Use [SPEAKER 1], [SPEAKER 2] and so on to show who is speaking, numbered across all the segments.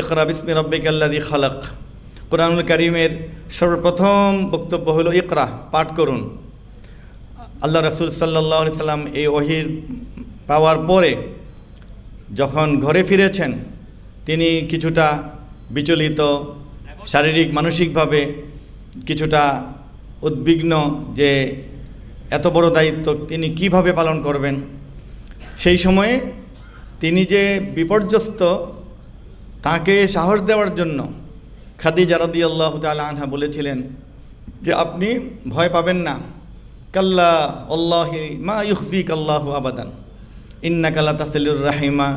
[SPEAKER 1] ইকরা বিসমি রাব্বিকাল্লাযী খালাক। কুরআনুল কারীমের সর্বপ্রথম বক্তব্য হলো ইকরা, পাঠ করুন। আল্লাহ রাসূল সাল্লাল্লাহু আলাইহি সাল্লাম এই ওহীর পাওয়ার পরে যখন ঘরে ফিরেছেন, তিনি কিছুটা বিচলিত, শারীরিক মানসিকভাবে কিছুটা উদ্বিগ্ন যে এত বড় দায়িত্ব তিনি কিভাবে পালন করবেন। সেই সময়ে তিনি যে বিপর্যস্ত, তাকে সাহস দেওয়ার জন্য খাদিজা রাদিয়াল্লাহু তাআলা আনহা বলেছিলেন যে আপনি ভয় পাবেন না, কাল্লা আল্লাহি মা ইউখজিকাল্লাহু আবাদান ইন্নাকা লা তাসিলুর রাহিমা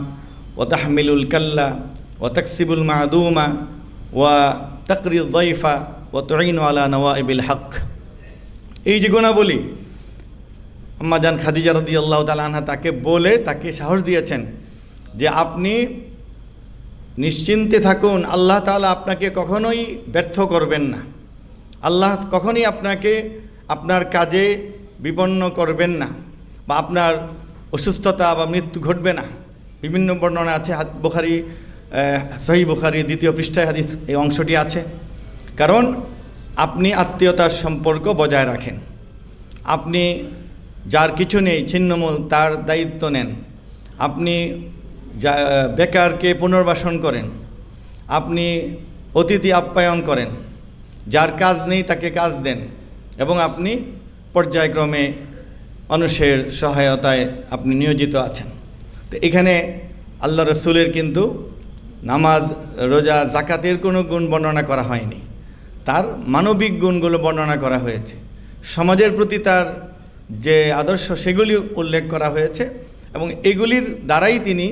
[SPEAKER 1] ওয়া তাহমিলুল কাল্লা ওয়া তাকসিবুল মা'দুমা ওয়া তাকরিদ দাইফা ওয়া তুঈনু আলা নওয়াইবিল হক। এই যে গুণাবলী আম্মা জান খাদিজা রাদিয়াল্লাহু তাআলা আনহা তাকে বলে তাকে সাহস দিয়েছেন যে আপনি নিশ্চিন্তে থাকুন, আল্লাহ তাআলা আপনাকে কখনোই ব্যর্থ করবেন না, আল্লাহ কখনোই আপনাকে আপনার কাজে বিপন্ন করবেন না, বা আপনার অসুস্থতা বা মৃত্যু ঘটবে না। বিভিন্ন বর্ণনা আছে, বুখারী সহিহ বুখারী 2 পৃষ্ঠায় হাদিস এই অংশটি আছে। কারণ আপনি আত্মীয়তার সম্পর্ক বজায় রাখেন, আপনি যার কিছু নেই ছিন্নমূল তার দায়িত্ব নেন, আপনি বেকারকে পুনর্বাসন করেন, আপনি অতিথি আপ্যায়ন করেন, যার কাজ নেই তাকে কাজ দেন, এবং আপনি পর্যায়ক্রমে মানুষের সহায়তায় আপনি নিয়োজিত আছেন। তো এখানে আল্লাহ রসুলের কিন্তু নামাজ, রোজা, জাকাতের কোনো গুণ বর্ণনা করা হয়নি, তার মানবিক গুণগুলো বর্ণনা করা হয়েছে। সমাজের প্রতি তার যে আদর্শ সেগুলি উল্লেখ করা হয়েছে, এবং এগুলির দ্বারাই তিনি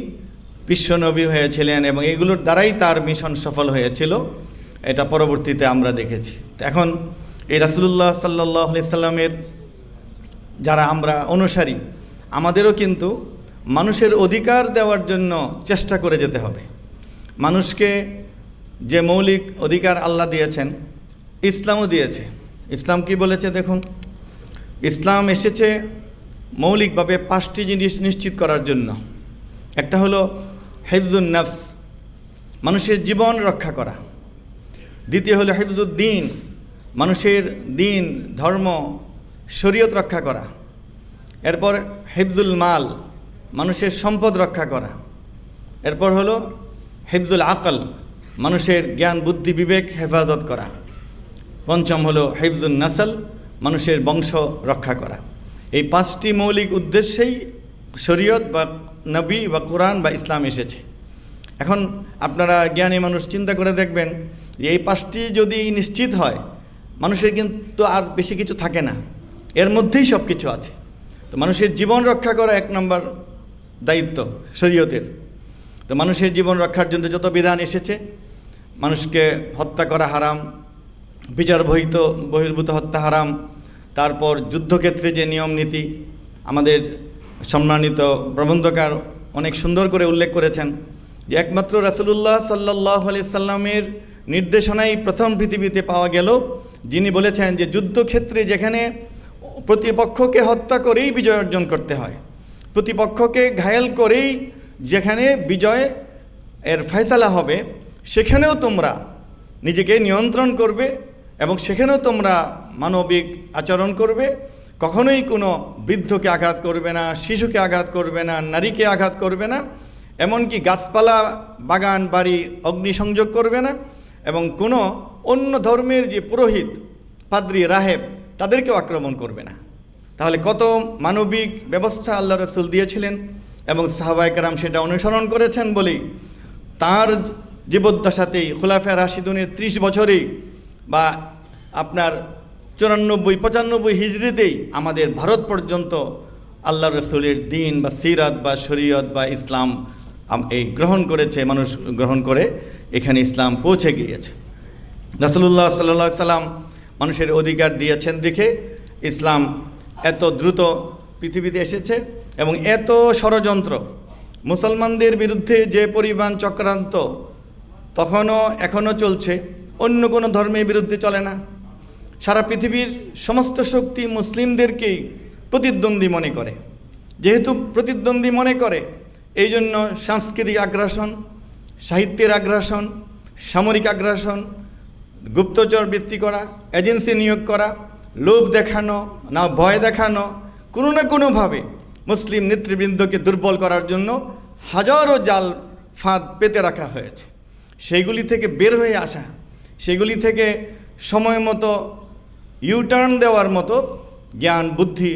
[SPEAKER 1] বিশ্বনবী হয়েছিলেন এবং এগুলোর দ্বারাই তার মিশন সফল হয়েছিল। এটা পরবর্তীতে আমরা দেখেছি। এখন এই রাসূলুল্লাহ সাল্লাল্লাহু আলাইহি সাল্লামের যারা আমরা অনুসারী, আমাদেরও কিন্তু মানুষের অধিকার দেওয়ার জন্য চেষ্টা করে যেতে হবে। মানুষকে যে মৌলিক অধিকার আল্লাহ দিয়েছেন, ইসলামও দিয়েছে। ইসলাম কি বলেছে দেখুন, ইসলাম এসেছে মৌলিকভাবে 5টি জিনিস নিশ্চিত করার জন্য। একটা হলো হিফজুন নফস, মানুষের জীবন রক্ষা করা। দ্বিতীয় হলো হিফজুদ্দিন, মানুষের দিন, ধর্ম, শরীয়ত রক্ষা করা। এরপর হিফজুল মাল, মানুষের সম্পদ রক্ষা করা। এরপর হলো হিফজুল আকল, মানুষের জ্ঞান, বুদ্ধি, বিবেক হেফাজত করা। পঞ্চম হলো হিফজুন নাসল, মানুষের বংশ রক্ষা করা। এই 5টি মৌলিক উদ্দেশ্যেই শরীয়ত বা নবী বা কোরআন বা ইসলাম এসেছে। এখন আপনারা জ্ঞানী মানুষ চিন্তা করে দেখবেন যে এই 5টি যদি নিশ্চিত হয়, মানুষের কিন্তু আর বেশি কিছু থাকে না, এর মধ্যেই সব কিছু আছে। তো মানুষের জীবন রক্ষা করা 1 নম্বর দায়িত্ব শরীয়তের। তো মানুষের জীবন রক্ষার জন্য যত বিধান এসেছে, মানুষকে হত্যা করা হারাম, বিচার বহির্ভূত হত্যা হারাম, তারপর যুদ্ধক্ষেত্রে যে নিয়ম নীতি আমাদের সম্মানিত প্রবন্ধকার অনেক সুন্দর করে উল্লেখ করেছেন যে একমাত্র রাসূলুল্লাহ সাল্লাল্লাহু আলাইহি সাল্লামের নির্দেশনাই প্রথম পৃথিবীতে পাওয়া গেল, যিনি বলেছেন যে যুদ্ধক্ষেত্রে যেখানে প্রতিপক্ষকে হত্যা করেই বিজয় অর্জন করতে হয়, প্রতিপক্ষকে ঘায়েল করেই যেখানে বিজয় এর ফয়সালা হবে, সেখানেও তোমরা নিজেকে নিয়ন্ত্রণ করবে এবং সেখানেও তোমরা মানবিক আচরণ করবে। কখনোই কোনো বৃদ্ধকে আঘাত করবে না, শিশুকে আঘাত করবে না, নারীকে আঘাত করবে না, এমনকি গাছপালা, বাগান, বাড়ি অগ্নিসংযোগ করবে না, এবং কোনো অন্য ধর্মের যে পুরোহিত, পাদ্রী, রাহেব তাদেরকেও আক্রমণ করবে না। তাহলে কত মানবিক ব্যবস্থা আল্লাহ রসুল দিয়েছিলেন, এবং সাহাবায়ে কেরাম সেটা অনুসরণ করেছেন বলেই তাঁর জীবদ্দশাতেই খুলাফায়ে রাশিদুনের 30 বছরেই বা আপনার 94-95 হিজরিতেই আমাদের ভারত পর্যন্ত আল্লাহ রসুলের দিন বা সিরাত বা শরীয়ত বা ইসলাম এই গ্রহণ করেছে, মানুষ গ্রহণ করে এখানে ইসলাম পৌঁছে গিয়েছে। রাসূলুল্লাহ সাল্লাল্লাহু আলাইহি সাল্লাম মানুষের অধিকার দিয়েছেন দেখে ইসলাম এত দ্রুত পৃথিবীতে এসেছে, এবং এত ষড়যন্ত্র মুসলমানদের বিরুদ্ধে যে পরিমাণ চক্রান্ত তখনও এখনও চলছে, অন্য কোনো ধর্মের বিরুদ্ধে চলে না। সারা পৃথিবীর সমস্ত শক্তি মুসলিমদেরকেই প্রতিদ্বন্দ্বী মনে করে। যেহেতু প্রতিদ্বন্দ্বী মনে করে, এই জন্য সাংস্কৃতিক আগ্রাসন, সাহিত্যের আগ্রাসন, সামরিক আগ্রাসন, গুপ্তচর বৃত্তি করা, এজেন্সি নিয়োগ করা, লোভ দেখানো, না ভয় দেখানো, কোনো না কোনোভাবে মুসলিম নেতৃবৃন্দকে দুর্বল করার জন্য হাজারো জাল ফাঁদ পেতে রাখা হয়েছে। সেইগুলি থেকে বের হয়ে আসা, সেগুলি থেকে সময় মতো ইউটার্ন দেওয়ার মতো জ্ঞান বুদ্ধি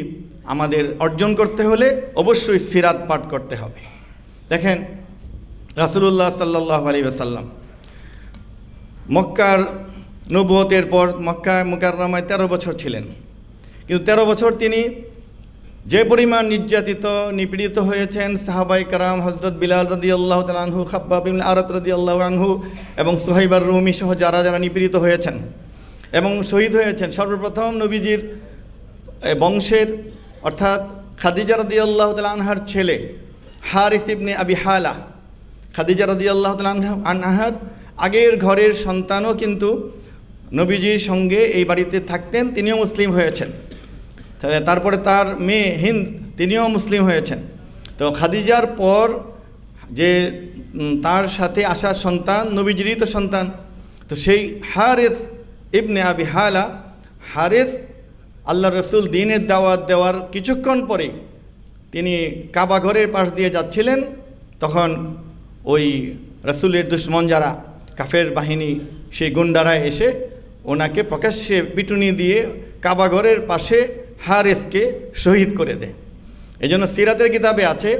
[SPEAKER 1] আমাদের অর্জন করতে হলে অবশ্যই সিরাত পাঠ করতে হবে। দেখেন, রাসূলুল্লাহ সাল্লাল্লাহু আলাইহি ওয়াসাল্লাম মক্কার নবুয়তের পর মক্কায় মুকাররমায় 13 বছর ছিলেন, কিন্তু 13 বছর তিনি যে পরিমাণ নির্যাতিত নিপীড়িত হয়েছেন, সাহাবায়ে কেরাম হযরত বিলাল রাদিয়াল্লাহু তাআলা আনহু, খাব্বাব ইবনে আরাত রাদিয়াল্লাহু আনহু এবং সুহাইব আর-রুমি সহ যারা যারা নিপীড়িত হয়েছেন এবং শহীদ হয়েছেন, সর্বপ্রথম নবীজির বংশের অর্থাৎ খাদিজা রাদিয়াল্লাহু তাআলা আনহার ছেলে হারিস ইবনে আবি হালা, খাদিজা রাদিয়াল্লাহু তাআলা আনহার আগের ঘরের সন্তানও কিন্তু নবীজির সঙ্গে এই বাড়িতে থাকতেন, তিনিও মুসলিম হয়েছেন। তারপরে তার মেয়ে হিন্দ, তিনিও মুসলিম হয়েছেন। তো খাদিজার পর যে তার সাথে আসা সন্তান নবীজিরই তো সন্তান। তো সেই হারিস ইবনে আবি হালা, হারিস আল্লাহ রসুল দ্বীনের দাওয়াত দেওয়ার কিছুক্ষণ পরে তিনি কাবা ঘরের পাশ দিয়ে যাচ্ছিলেন, তখন ওই রসুলের দুশমন যারা কাফের বাহিনী, সেই গুন্ডারা এসে ওনাকে প্রকাশ্যে পিটুনি দিয়ে কাবা ঘরের পাশে হারিসকে শহীদ করে দেয়। এই জন্য সিরাতের কিতাবে আছে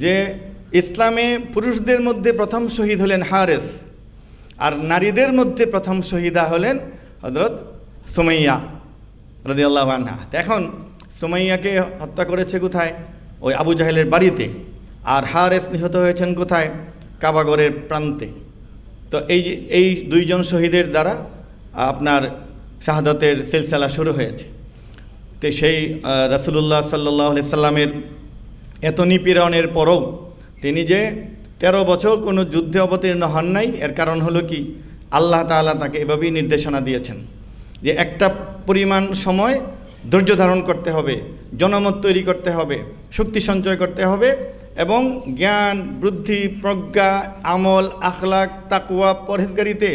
[SPEAKER 1] যে ইসলামে পুরুষদের মধ্যে প্রথম শহীদ হলেন হারিস, আর নারীদের মধ্যে প্রথম শহীদা হলেন হযরত সুমাইয়া রাদিয়াল্লাহু আনহা। এখন সুমাইয়াকে হত্যা করেছে কোথায়? ওই আবু জাহেলের বাড়িতে। আর হারিস নিহত হয়েছেন কোথায়? কাবাগরের প্রান্তে। তো এই দুইজন শহীদের দ্বারা আপনার শাহাদাতের সিলসিলা শুরু হয়েছে। তো সেই রাসূলুল্লাহ সাল্লাল্লাহু আলাইহি সাল্লামের এত নিপীড়নের পরও তিনি যে 13 বছর কোনো যুদ্ধে অবতীর্ণ হন নাই, এর কারণ হলো কি? আল্লাহ তাআলা তাকে এভাবেই নির্দেশনা দিয়েছেন যে একটা পরিমাণ সময় ধৈর্য ধারণ করতে হবে, জনমত তৈরি করতে হবে, শক্তি সঞ্চয় করতে হবে এবং জ্ঞান বুদ্ধি প্রজ্ঞা আমল আখলাক তাকওয়া পরহেজগারিতে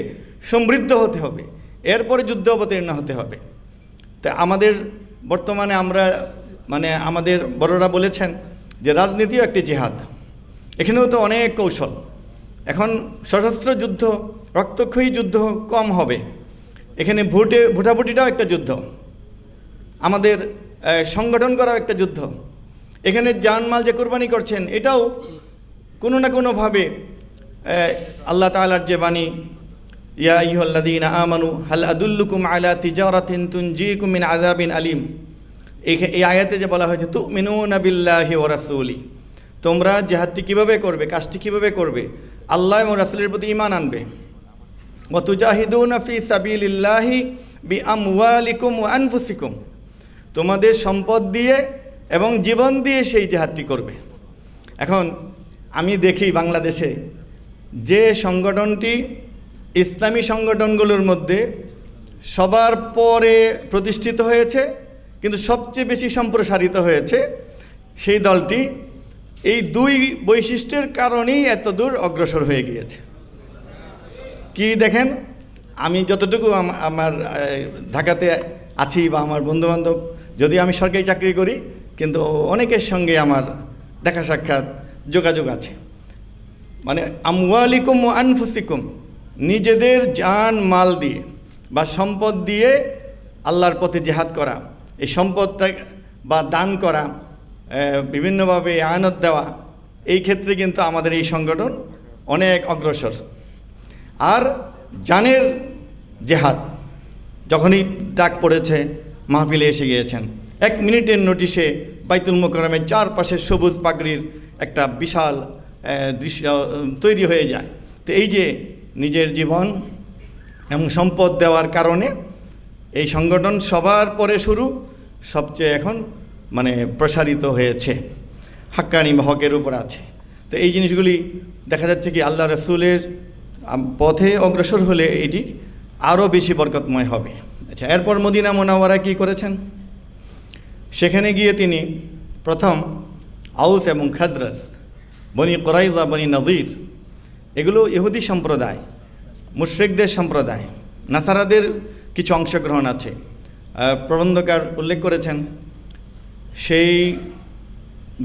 [SPEAKER 1] সমৃদ্ধ হতে হবে, এরপরে যুদ্ধ অবতীর্ণ হতে হবে। তা আমাদের বর্তমানে আমরা আমাদের বড়রা বলেছেন যে রাজনীতিও একটি জিহাদ, এখানেও তো অনেক কৌশল। এখন সশস্ত্র যুদ্ধ, রক্তক্ষয়ী যুদ্ধ কম হবে, এখানে ভোটাভুটিটাও একটা যুদ্ধ, আমাদের সংগঠন করাও একটা যুদ্ধ, এখানে জানমাল যে কোরবানি করছেন এটাও কোনো না কোনোভাবে আল্লাহ তাআলার যে বাণী, ইয়া আইয়ুহাল্লাযীনা আমানু হাল আদুল্লুকুম আলা তিজারাতিন তুনজিকুম মিন আযাবিন আলিম, এই আয়াতে যে বলা হয়েছে তুমিনুনা বিল্লাহি ওয়া রাসূলি, তোমরা জিহাদটি কীভাবে করবে, কাজটি কীভাবে করবে? আল্লাহ এবং রাসূলের প্রতি ঈমান আনবে। ওয়া তুজাহিদুনা ফি সাবিলিল্লাহি বিআমওয়ালিকুম ওয়া আনফুসিকুম, তোমাদের সম্পদ দিয়ে এবং জীবন দিয়ে সেই জিহাদটি করবে। এখন আমি দেখি বাংলাদেশে যে সংগঠনটি ইসলামী সংগঠনগুলোর মধ্যে সবার পরে প্রতিষ্ঠিত হয়েছে কিন্তু সবচেয়ে বেশি সম্প্রসারিত হয়েছে, সেই দলটি এই দুই বৈশিষ্ট্যের কারণেই এত দূর অগ্রসর হয়ে গিয়েছে। কি দেখেন, আমি যতটুকু আমার ঢাকাতে আছি বা আমার বন্ধুবান্ধব, যদি আমি সরকারি চাকরি করি কিন্তু অনেকের সঙ্গে আমার দেখা সাক্ষাৎ যোগাযোগ আছে। আমওয়ালিকুম ওয়া আনফুসিকুম, নিজেদের জান মাল দিয়ে বা সম্পদ দিয়ে আল্লাহর পথে জিহাদ করা, এই সম্পদটা বা দান করা, বিভিন্নভাবে আয়ানত দেওয়া, এই ক্ষেত্রে কিন্তু আমাদের এই সংগঠন অনেক অগ্রসর। আর জানের জেহাদ যখনই ডাক পড়েছে মাহফিলে এসে গিয়েছেন, 1 মিনিটের নোটিশে বাইতুল মোকাররমের চারপাশে সবুজ পাগড়ির একটা বিশাল দৃশ্য তৈরি হয়ে যায়। তো এই যে নিজের জীবন এবং সম্পদ দেওয়ার কারণে এই সংগঠন সবার পরে শুরু, সবচেয়ে এখন প্রসারিত হয়েছে, হাক্কানি হকের উপর আছে। তো এই জিনিসগুলি দেখা যাচ্ছে কি আল্লাহ রসুলের পথে অগ্রসর হলে এটি আরও বেশি বরকতময় হবে। আচ্ছা, এরপর মদিনা মুনাওয়ারা কি করেছেন? সেখানে গিয়ে তিনি প্রথম আউস এবং খাজরাজ, বনি কুরাইজা, বনি নযীর, এগুলো ইহুদি সম্প্রদায়, মুশরিকদের সম্প্রদায়, নাসারাদের কিছু অংশগ্রহণ আছে। প্রবন্ধকার উল্লেখ করেছেন সেই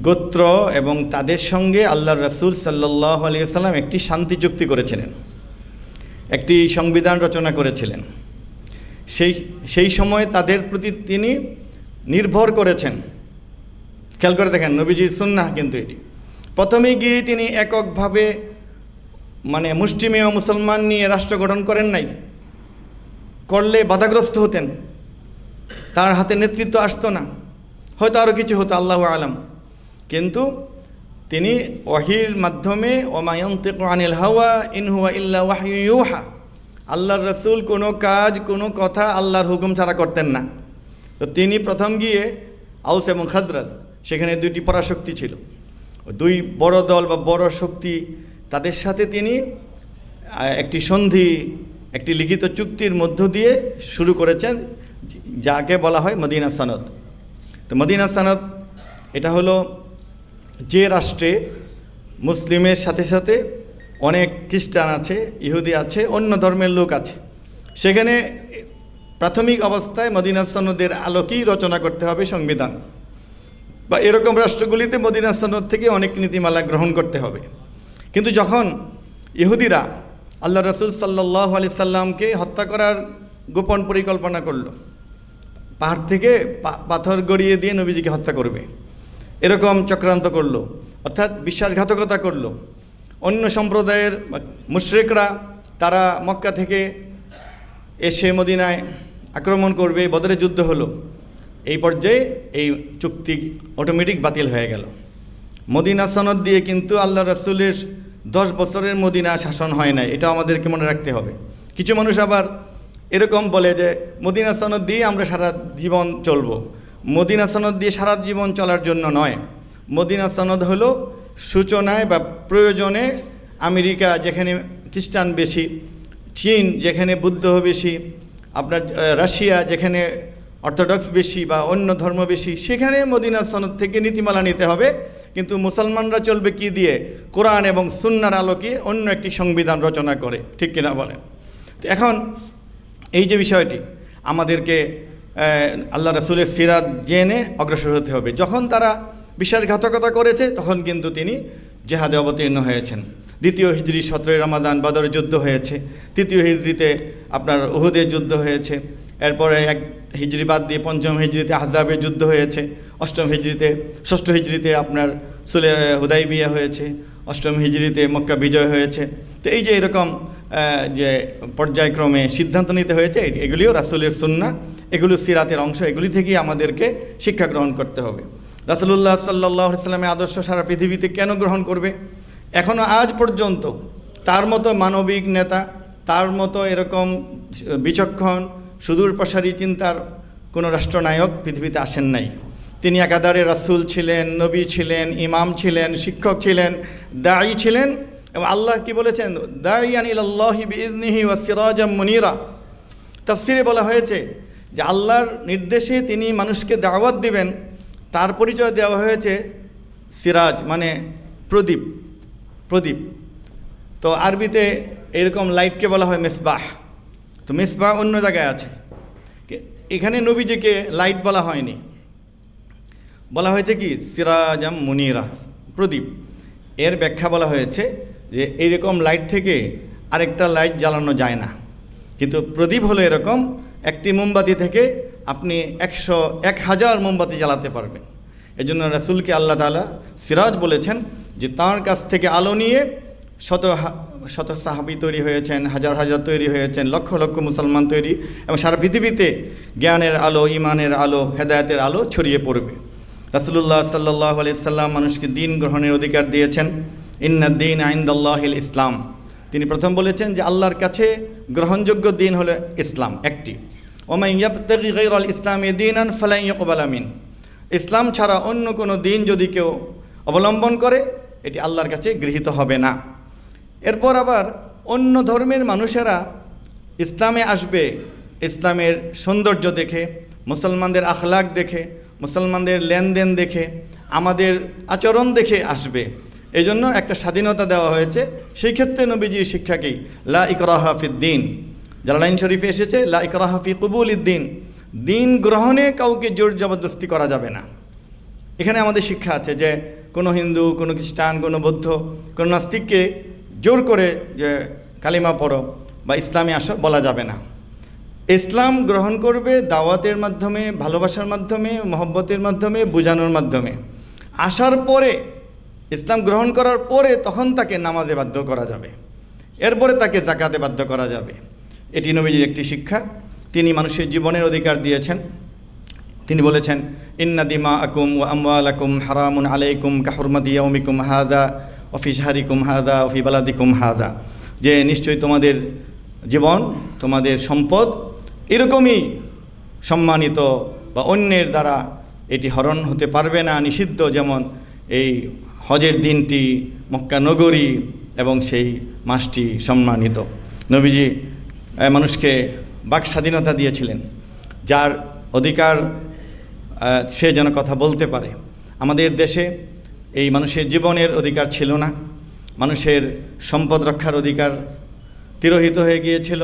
[SPEAKER 1] গোত্র এবং তাদের সঙ্গে আল্লাহর রাসূল সাল্লাল্লাহু আলাইহি ওয়াসাল্লাম একটি শান্তি চুক্তি করেছিলেন, একটি সংবিধান রচনা করেছিলেন। সেই সময় তাদের প্রতি তিনি নির্ভর করেছেন। খেয়াল করে দেখেন, নবীজির সুন্নাহ কিন্তু এটি। প্রথমে গিয়ে তিনি এককভাবে মুষ্টিমেয় মুসলমান নিয়ে রাষ্ট্র গঠন করেন নাই, করলে বাধাগ্রস্ত হতেন, তার হাতে নেতৃত্ব আসতো না, হয়তো আরও কিছু হতো, আল্লাহু আলাম। কিন্তু তিনি ওয়াহির মাধ্যমে ওমা ইয়ানতিকু আনিল হাওয়া ইন হুয়া ইল্লা ওয়াহয়ু ইউহা, আল্লাহর রাসূল কোনো কাজ কোনো কথা আল্লাহর হুকুম ছাড়া করতেন না। তো তিনি প্রথম গিয়ে আউস এবং খাজরাজ, সেখানে দুইটি পরাশক্তি ছিল, দুই বড় দল বা বড় শক্তি, তাদের সাথে তিনি একটি সন্ধি, একটি লিখিত চুক্তির মধ্য দিয়ে শুরু করেছেন, যাকে বলা হয় মদিনা সনদ। তো মদিনা সনদ এটা হলো যে রাষ্ট্রে মুসলিমের সাথে সাথে অনেক খ্রিস্টান আছে, ইহুদি আছে, অন্য ধর্মের লোক আছে, সেখানে প্রাথমিক অবস্থায় মদিনা সনদের আলোকেই রচনা করতে হবে সংবিধান, বা এরকম রাষ্ট্রগুলিতে মদিনা সনদ থেকে অনেক নীতিমালা গ্রহণ করতে হবে। কিন্তু যখন ইহুদিরা আল্লাহ রাসূল সাল্লাল্লাহু আলাইহি সাল্লামকে হত্যা করার গোপন পরিকল্পনা করল, পাহাড় থেকে পাথর গড়িয়ে দিয়ে নবীজিকে হত্যা করবে, এরকম চক্রান্ত করল, অর্থাৎ বিশ্বাসঘাতকতা করল। অন্য সম্প্রদায়ের মুশরিকরা তারা মক্কা থেকে এসে মদিনায় আক্রমণ করবে, বদরের যুদ্ধ হলো। এই পর্যায়ে এই চুক্তি অটোমেটিক বাতিল হয়ে গেল। মদিনা সনদ দিয়ে কিন্তু আল্লাহ রাসূলের 10 বছরের মদিনা শাসন হয় নাই, এটা আমাদেরকে মনে রাখতে হবে। কিছু মানুষ আবার এরকম বলে যে মদিনা সনদ দিয়ে আমরা সারা জীবন চলব। মদিনা সনদ দিয়ে সারা জীবন চলার জন্য নয়। মদিনা সনদ হলো সূচনায় বা প্রয়োজনে আমেরিকা যেখানে খ্রিস্টান বেশি, চীন যেখানে বুদ্ধ বেশি, আপনার রাশিয়া যেখানে অর্থোডক্স বেশি বা অন্য ধর্ম বেশি, সেখানে মদিনা সনদ থেকে নীতিমালা নিতে হবে। কিন্তু মুসলমানরা চলবে কি দিয়ে? কোরআন এবং সুন্নাহর আলোকে অন্য একটি সংবিধান রচনা করে, ঠিক কিনা বলেন? তো এখন এই যে বিষয়টি আমাদেরকে আল্লাহ রাসূলের সিরাত জেনে অগ্রসর হতে হবে। যখন তারা বিশ্বাসঘাতকতা করেছে তখন কিন্তু তিনি জেহাদে অবতীর্ণ হয়েছেন। 2য় হিজরি 17 রমাদান বদরের যুদ্ধ হয়েছে, 3য় হিজরিতে আপনার উহুদের যুদ্ধ হয়েছে, এরপরে 1 হিজরি বাদ দিয়ে 5ম হিজরিতে আহজাবের যুদ্ধ হয়েছে, 8ম হিজরিতে 6ষ্ঠ হিজরিতে আপনার হুদাইবিয়া হয়েছে, 8ম হিজরিতে মক্কা বিজয় হয়েছে। তো এই যে এরকম যে পর্যায়ক্রমে সিদ্ধান্ত নিতে হয়েছে, এগুলিও রাসূলের সুন্নাহ, এগুলো সিরাতের অংশ, এগুলি থেকেই আমাদেরকে শিক্ষা গ্রহণ করতে হবে। রাসূলুল্লাহ সাল্লাল্লাহু আলাইহি ওয়াসাল্লামের আদর্শ সারা পৃথিবীতে কেন গ্রহণ করবে? এখনও আজ পর্যন্ত তার মতো মানবিক নেতা, তার মতো এরকম বিচক্ষণ সুদূর প্রসারী চিন্তার কোনো রাষ্ট্রনায়ক পৃথিবীতে আসেন নাই। তিনি একাধারে রাসূল ছিলেন, নবী ছিলেন, ইমাম ছিলেন, শিক্ষক ছিলেন, দায়ী ছিলেন। এবং আল্লাহ কি বলেছেন? দাইয়ান ইলাল্লাহি বিইজনিহি ওয়া সিরাজাম মুনীরা। তাফসীরে বলা হয়েছে যে আল্লাহর নির্দেশে তিনি মানুষকে দাওয়াত দিবেন, তার পরিচয় দেওয়া হয়েছে সিরাজ, মানে প্রদীপ। প্রদীপ তো আরবিতে এরকম লাইটকে বলা হয় মিসবাহ। তো মিসবাহ অন্য জায়গায় আছে, এখানে নবীজিকে লাইট বলা হয়নি, বলা হয়েছে কি সিরাজাম মুনীরা, প্রদীপ। এর ব্যাখ্যা বলা হয়েছে যে এইরকম লাইট থেকে আরেকটা লাইট জ্বালানো যায় না, কিন্তু প্রদীপ হলো এরকম, একটি মোমবাতি থেকে আপনি 1000 মোমবাতি জ্বালাতে পারবেন। এজন্য রাসূলকে আল্লাহ তাআলা সিরাজ বলেছেন, যে তাঁর কাছ থেকে আলো নিয়ে শত শত সাহাবী তৈরি হয়েছেন, হাজার হাজার তৈরি হয়েছেন, লক্ষ লক্ষ মুসলমান তৈরি, এবং সারা পৃথিবীতে জ্ঞানের আলো, ঈমানের আলো, হেদায়েতের আলো ছড়িয়ে পড়বে। রাসূলুল্লাহ সাল্লাল্লাহু আলাইহি সাল্লাম মানুষকে দিন গ্রহণের অধিকার দিয়েছেন। ইন্নাদ দীন ইনদাল্লাহিল ইসলাম। তিনি প্রথম বলেছেন যে আল্লাহর কাছে গ্রহণযোগ্য দিন হলো ইসলাম একটি। ওয়া মান ইয়াবতাগি গায়রাল ইসলামি দীনান ফালান ইউকবালা মিন। ইসলাম ছাড়া অন্য কোনো দিন যদি কেউ অবলম্বন করে, এটি আল্লাহর কাছে গৃহীত হবে না। এরপর আবার অন্য ধর্মের মানুষেরা ইসলামে আসবে ইসলামের সৌন্দর্য দেখে, মুসলমানদের আখলাক দেখে, মুসলমানদের লেনদেন দেখে, আমাদের আচরণ দেখে আসবে। এই জন্য একটা স্বাধীনতা দেওয়া হয়েছে। সেই ক্ষেত্রে নবীজির শিক্ষা কি? লা ইকরাহা ফিদ্দিন, জালালাইন শরীফে এসেছে লা ইকরাহা ফি কুবুলিদ্দিন, দিন গ্রহণে কাউকে জোর জবরদস্তি করা যাবে না। এখানে আমাদের শিক্ষা আছে যে কোনো হিন্দু, কোনো খ্রিস্টান, কোনো বৌদ্ধ, কোনো নাস্তিককে জোর করে যে কালিমা পড়ো বা ইসলামে আসো বলা যাবে না। ইসলাম গ্রহণ করবে দাওয়াতের মাধ্যমে, ভালোবাসার মাধ্যমে, মহব্বতের মাধ্যমে, বোঝানোর মাধ্যমে। আসার পরে, ইসলাম গ্রহণ করার পরে তখন তাকে নামাজে বাধ্য করা যাবে, এরপরে তাকে যাকাতে বাধ্য করা যাবে। এটি নবীজির একটি শিক্ষা। তিনি মানুষের জীবনের অধিকার দিয়েছেন। তিনি বলেছেন ইন্না দিমাআকুম ওয়া আমওয়ালাকুম হারামুন আলাইকুম কাহুরমাতি ইয়াউমিকুম হাযা ওয়া ফি শাহরিকুম হাযা ওয়া ফি বালাদিকুম হাযা, যে নিশ্চয়ই তোমাদের জীবন, তোমাদের সম্পদ এরকমই সম্মানিত বা অন্যের দ্বারা এটি হরণ হতে পারবে না, নিষিদ্ধ, যেমন এই হজের দিনটি, মক্কা নগরী এবং সেই মাসটি সম্মানিত। নবীজি মানুষকে বাক স্বাধীনতা দিয়েছিলেন, যার অধিকার সে যেন কথা বলতে পারে। আমাদের দেশে এই মানুষের জীবনের অধিকার ছিল না, মানুষের সম্পদ রক্ষার অধিকার তিরোহিত হয়ে গিয়েছিল।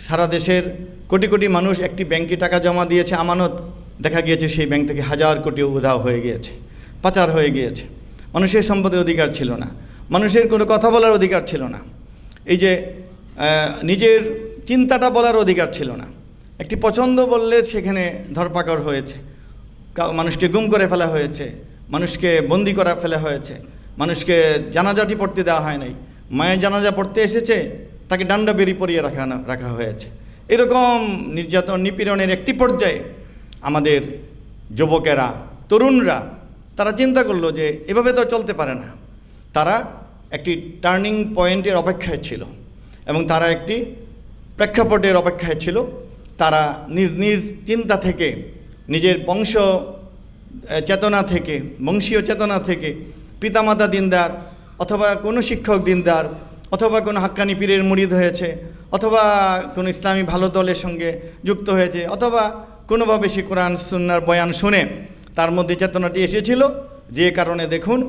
[SPEAKER 1] সারা দেশের কোটি কোটি মানুষ একটি ব্যাংকে টাকা জমা দিয়েছে আমানত, দেখা গিয়েছে সেই ব্যাংক থেকে হাজার কোটি উধাও হয়ে গিয়েছে, পাচার হয়ে গিয়েছে। মানুষের সম্পদের অধিকার ছিল না, মানুষের কোনো কথা বলার অধিকার ছিল না, এই যে নিজের চিন্তাটা বলার অধিকার ছিল না। একটি পছন্দ বললে সেখানে ধরপাকড় হয়েছে, মানুষকে গুম করে ফেলা হয়েছে, মানুষকে বন্দি করা ফেলা হয়েছে, মানুষকে জানাজাটি পড়তে দেওয়া হয় নাই, মায়ের জানাজা পড়তে এসেছে তাকে ডান্ডা বেরি পরিয়ে রাখা হয়েছে। এরকম নির্যাতন নিপীড়নের একটি পর্যায়ে আমাদের যুবকেরা, তরুণরা তারা চিন্তা করলো যে এভাবে তো চলতে পারে না। তারা একটি টার্নিং পয়েন্টের অপেক্ষায় ছিল এবং তারা একটি প্রেক্ষাপটের অপেক্ষায় ছিল। তারা নিজ নিজ চিন্তা থেকে, নিজের বংশ চেতনা থেকে, বংশীয় চেতনা থেকে, পিতামাতা দিনদার অথবা কোনো শিক্ষক দিনদার অথবা কোনো হাক্কানি পীরের মুরিদ হয়েছে অথবা কোনো ইসলামী ভালো দলের সঙ্গে যুক্ত হয়েছে অথবা কোনোভাবে সে কোরআন সুন্নাহর বয়ান শুনে তার মধ্যে চেতনাটি এসেছিল, যে কারণে দেখুন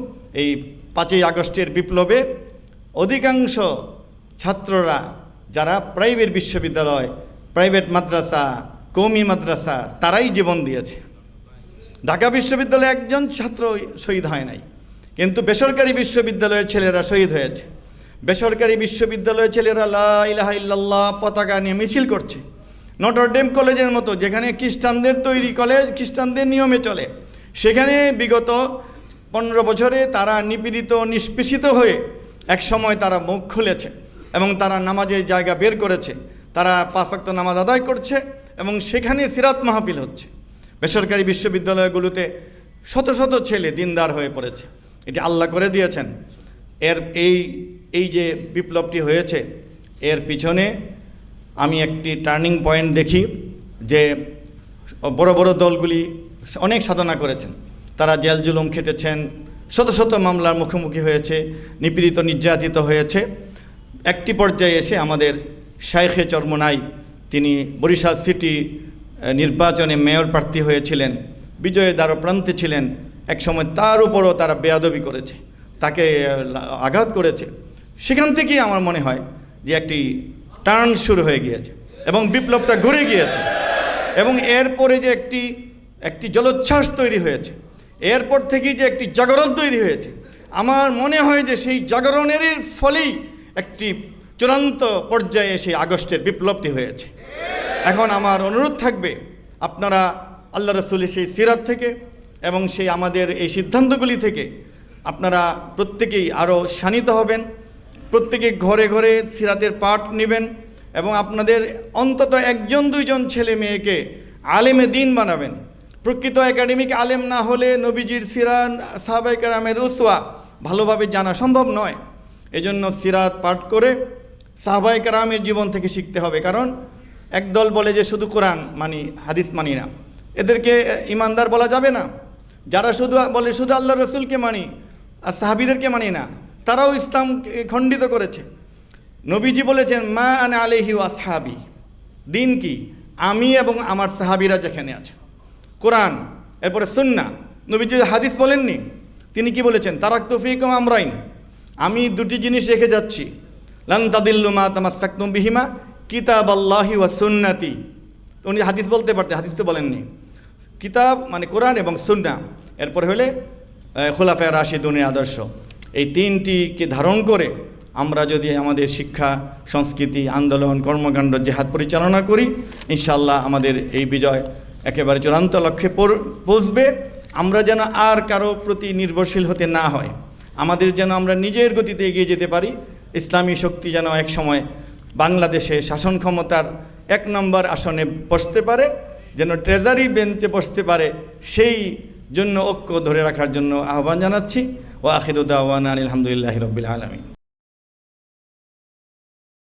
[SPEAKER 1] এই 5ই আগস্টের বিপ্লবে অধিকাংশ ছাত্ররা যারা প্রাইভেট বিশ্ববিদ্যালয়, প্রাইভেট মাদ্রাসা, কওমি মাদ্রাসা, তারাই জীবন দিয়েছে। ঢাকা বিশ্ববিদ্যালয়ে একজন ছাত্র শহীদ হয় নাই, কিন্তু বেসরকারি বিশ্ববিদ্যালয়ের ছেলেরা শহীদ হয়েছে। বেসরকারি বিশ্ববিদ্যালয়ের ছেলেরা লা ইলাহা ইল্লাল্লাহ পতাকা নিয়ে মিছিল করছে। নটর ডেম কলেজের মতো, যেখানে খ্রিস্টানদের তৈরি কলেজ, খ্রিস্টানদের নিয়মে চলে, সেখানে বিগত 15 বছরে তারা নিপীড়িত, নিষ্পেষিত হয়ে এক সময় তারা মুখ খুলেছে এবং তারা নামাজের জায়গা বের করেছে। তারা 5 ওয়াক্ত নামাজ আদায় করছে এবং সেখানে সিরাত মাহফিল হচ্ছে। বেসরকারি বিশ্ববিদ্যালয়গুলোতে শত শত ছেলে দিনদার হয়ে পড়েছে। এটি আল্লাহ করে দিয়েছেন। এই যে বিপ্লবটি হয়েছে, এর পিছনে আমি একটি টার্নিং পয়েন্ট দেখি যে বড় বড় দলগুলি অনেক সাধনা করেছেন, তারা জেল জুলুম খেটেছেন, শত শত মামলার মুখোমুখি হয়েছে, নিপীড়িত নির্যাতিত হয়েছে। একটি পর্যায়ে এসে আমাদের শাইখে চরমোনাই, তিনি বরিশাল সিটি নির্বাচনে মেয়র প্রার্থী হয়েছিলেন, বিজয়ের দ্বারপ্রান্তে ছিলেন। একসময় তার উপরও তারা বেয়াদবি করেছে, তাকে আঘাত করেছে। সেখান থেকেই আমার মনে হয় যে একটি টার্ন শুরু হয়ে গিয়েছে এবং বিপ্লবটা ঘুরে গিয়েছে এবং এরপরে যে একটি জলোচ্ছ্বাস তৈরি হয়েছে, এরপর থেকেই যে একটি জাগরণ তৈরি হয়েছে, আমার মনে হয় যে সেই জাগরণেরই ফলেই একটি চূড়ান্ত পর্যায়ে সেই আগস্টের বিপ্লবটি হয়েছে। এখন আমার অনুরোধ থাকবে, আপনারা আল্লাহ রসুলের সেই সিরাত থেকে এবং সেই আমাদের এই সিদ্ধান্তগুলি থেকে আপনারা প্রত্যেকেই আরও শানিত হবেন, প্রত্যেকে ঘরে ঘরে সিরাতের পাঠ নেবেন এবং আপনাদের অন্তত 1-2জন ছেলে মেয়েকে আলেমে দিন বানাবেন। প্রকৃত একাডেমিক আলেম না হলে নবীজির সিরাত, সাহাবায়ে কেরামের উসওয়া ভালোভাবে জানা সম্ভব নয়। এজন্য সিরাত পাঠ করে সাহাবায়ে কেরামের জীবন থেকে শিখতে হবে। কারণ একদল বলে যে শুধু কোরআন মানি, হাদিস মানি না, এদেরকে ইমানদার বলা যাবে না। যারা বলে শুধু আল্লাহ রসুলকে মানি আর সাহাবিদেরকে মানি না, তারাও ইসলাম খণ্ডিত করেছে। নবীজি বলেছেন মা আনা আলাইহি ওয়া আসহাবি, দিন কি আমি এবং আমার সাহাবিরা যেখানে আছে, কোরআন, এরপরে সুন্নাহ। নবীজি হাদিস বলেননি, তিনি কি বলেছেন? তারাকতু ফীকুম আমরাইন, আমি দুটি জিনিস রেখে যাচ্ছি, লান তাদিল্লু মা তামাসসাকতুম বিহিমা কিতাবাল্লাহি ওয়া সুন্নতি। উনি হাদিস বলতে পারতেন, হাদিস তো বলেননি। কিতাব মানে কোরআন এবং সুন্নাহ, এরপর হলে খুলাফায়ে রাশিদুনের আদর্শ। এই তিনটিকে ধারণ করে আমরা যদি আমাদের শিক্ষা, সংস্কৃতি, আন্দোলন, কর্মকাণ্ড, জেহাদ পরিচালনা করি, ইনশাআল্লাহ আমাদের এই বিজয় একেবারে চূড়ান্ত লক্ষ্যে পৌঁছবে। আমরা যেন আর কারো প্রতি নির্ভরশীল হতে না হয়, আমাদের যেন আমরা নিজের গতিতে এগিয়ে যেতে পারি। ইসলামী শক্তি যেন এক সময় বাংলাদেশে শাসন ক্ষমতার 1 নম্বর আসনে বসতে পারে, যেন ট্রেজারি বেঞ্চে বসতে পারে, সেই জন্য ঐক্য ধরে রাখার জন্য আহ্বান জানাচ্ছি। ওয়া আখিরু দাওয়ানা আলহামদুলিল্লাহি রাব্বিল আলামিন।